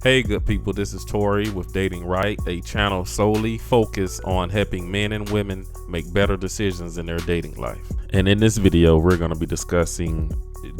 Hey good people, this is Tori with Datingwright, a channel solely focused on helping men and women make better decisions in their dating life. And in this video, we're going to be discussing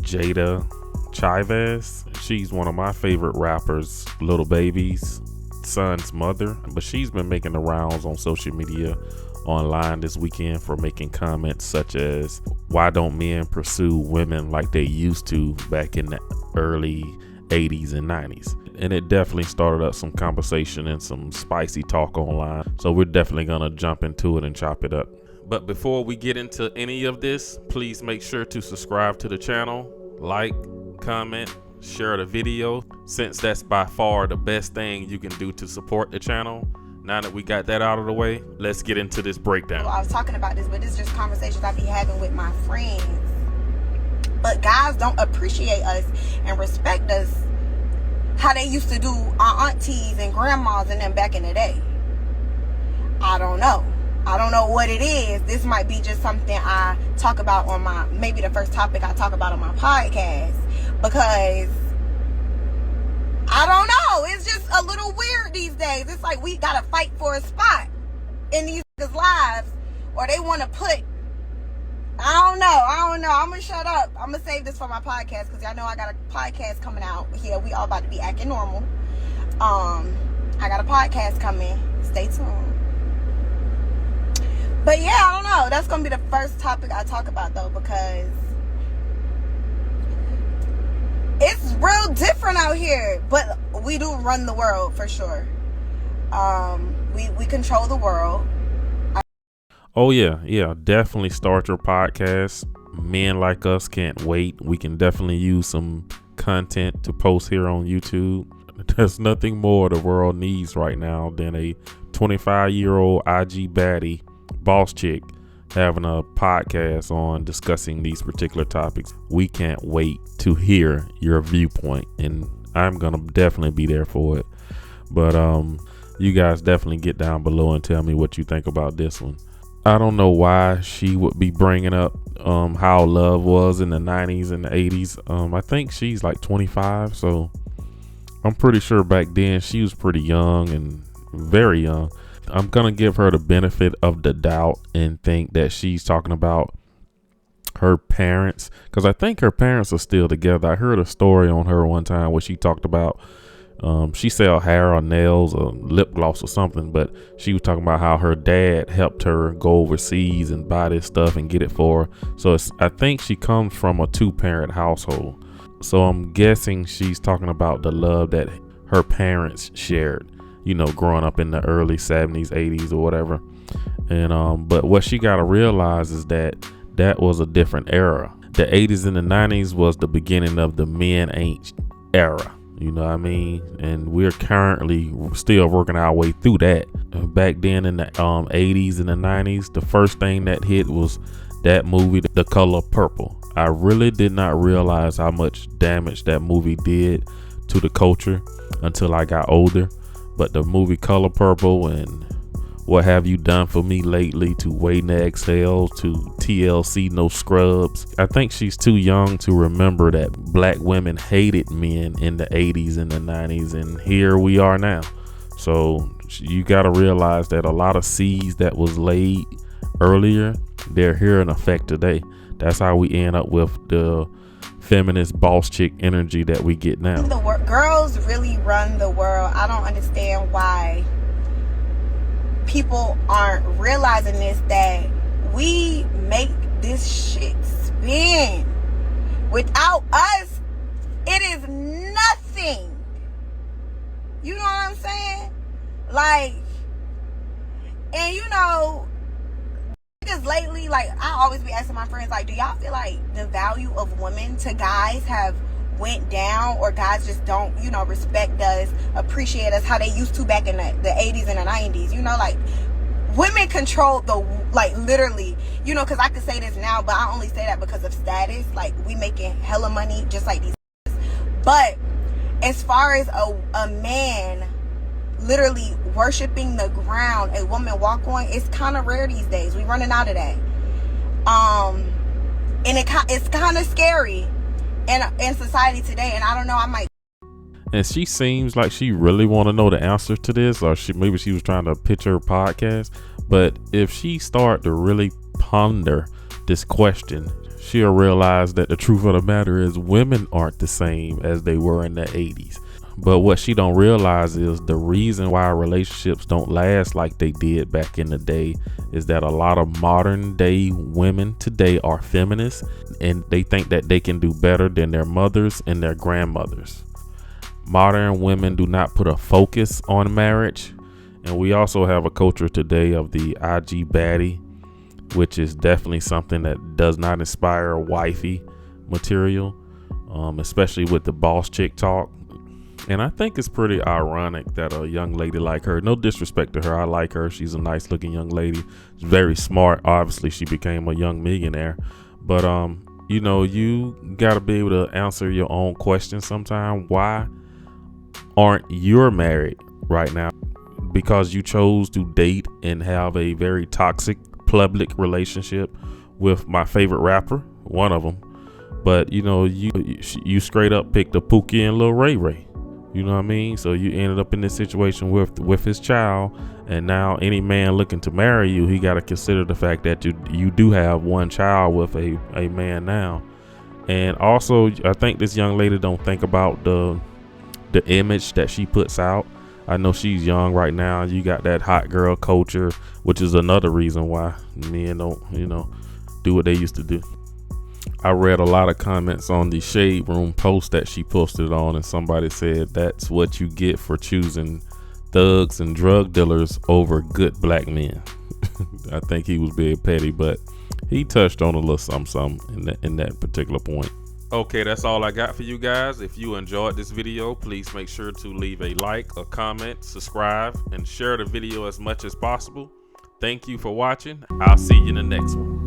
Cheaves. She's one of my favorite rappers, Little Baby's son's mother, but she's been making the rounds on social media online this weekend for making comments such as, why don't men pursue women like they used to back in the early 80s and 90s? And it definitely started up some conversation and some spicy talk online. So we're definitely gonna jump into it and chop it up. But before we get into any of this, please make sure to subscribe to the channel, like, comment, share the video, since that's by far the best thing you can do to support the channel. Now that we got that out of the way, let's get into this breakdown. Well, I was talking about this, but this is just conversations I be having with my friends. But guys don't appreciate us and respect us how they used to do our aunties and grandmas and them back in the day. I don't know what it is. This might be just something I talk about on my, maybe the first topic I talk about on my podcast, because I don't know, it's just a little weird these days. It's like we gotta fight for a spot in these niggas' lives, or they want to put, I don't know. I'm gonna shut up. I'm gonna save this for my podcast, because I know I got a podcast coming out here. We all about to be acting normal. I got a podcast coming. Stay tuned. But yeah, I don't know. That's gonna be the first topic I talk about, though, because it's real different out here. But we do run the world for sure. We control the world. Oh yeah, definitely start your podcast. Men like us can't wait. We can definitely use some content to post here on YouTube. There's nothing more the world needs right now than a 25-year-old IG baddie boss chick having a podcast on discussing these particular topics. We can't wait to hear your viewpoint, and I'm gonna definitely be there for it. But you guys definitely get down below and tell me what you think about this one. I don't know why she would be bringing up how love was in the 90s and the 80s. I think she's like 25, so I'm pretty sure back then she was pretty young and very young. I'm gonna give her the benefit of the doubt and think that she's talking about her parents, because I think her parents are still together. I heard a story on her one time where she talked about she sell hair or nails or lip gloss or something, but she was talking about how her dad helped her go overseas and buy this stuff and get it for her. So I think she comes from a two-parent household. So I'm guessing she's talking about the love that her parents shared, you know, growing up in the early 70s, 80s or whatever. And but what she got to realize is that that was a different era. The 80s and the 90s was the beginning of the men ain't era. You know what I mean? And we're currently still working our way through that. Back then in the 80s and the 90s, the first thing that hit was that movie, The Color Purple. I really did not realize how much damage that movie did to the culture until I got older. But the movie Color Purple and What Have You Done For Me Lately, to Waiting to Exhale, to TLC No Scrubs. I think she's too young to remember that black women hated men in the 80s and the 90s, and here we are now. So you got to realize that a lot of seeds that was laid earlier, they're here in effect today. That's how we end up with the feminist boss chick energy that we get now. Girls really run the world. I don't understand why people aren't realizing this, that we make this shit spin. Without us, it is nothing. You know what I'm saying? Like, and you know, because lately, like, I always be asking my friends, like, do y'all feel like the value of women to guys have went down, or guys just don't, you know, respect us, appreciate us how they used to back in the 80s and the 90s? You know, like, women control the, like, literally, you know, because I could say this now, but I only say that because of status. Like, we making hella money just like these. But as far as a man literally worshiping the ground a woman walk on, it's kind of rare these days. We running out of that. And it's kind of scary in society today. And I don't know, I might And she seems like she really want to know the answer to this, or maybe she was trying to pitch her podcast. But if she start to really ponder this question, she'll realize that the truth of the matter is women aren't the same as they were in the 80s. But what she don't realize is the reason why relationships don't last like they did back in the day is that a lot of modern day women today are feminists, and they think that they can do better than their mothers and their grandmothers. Modern women do not put a focus on marriage. And we also have a culture today of the IG baddie, which is definitely something that does not inspire wifey material, especially with the boss chick talk. And I think it's pretty ironic that a young lady like her, no disrespect to her, I like her, she's a nice looking young lady, she's very smart. Obviously she became a young millionaire, but you know, you gotta be able to answer your own questions sometime. Why aren't you married right now? Because you chose to date and have a very toxic public relationship with my favorite rapper, one of them. But you know, you straight up picked a Pookie and Lil Ray Ray. You know what I mean? So you ended up in this situation with his child, and now any man looking to marry you, he got to consider the fact that you do have one child with a man now. And also, I think this young lady don't think about the image that she puts out. I know she's young right now. You got that hot girl culture, which is another reason why men don't, you know, do what they used to do. I read a lot of comments on the Shade Room post that she posted on, and somebody said that's what you get for choosing thugs and drug dealers over good black men. I think he was being petty, but he touched on a little something in that particular point. Okay, that's all I got for you guys. If you enjoyed this video, please make sure to leave a like, a comment, subscribe, and share the video as much as possible. Thank you for watching. I'll see you in the next one.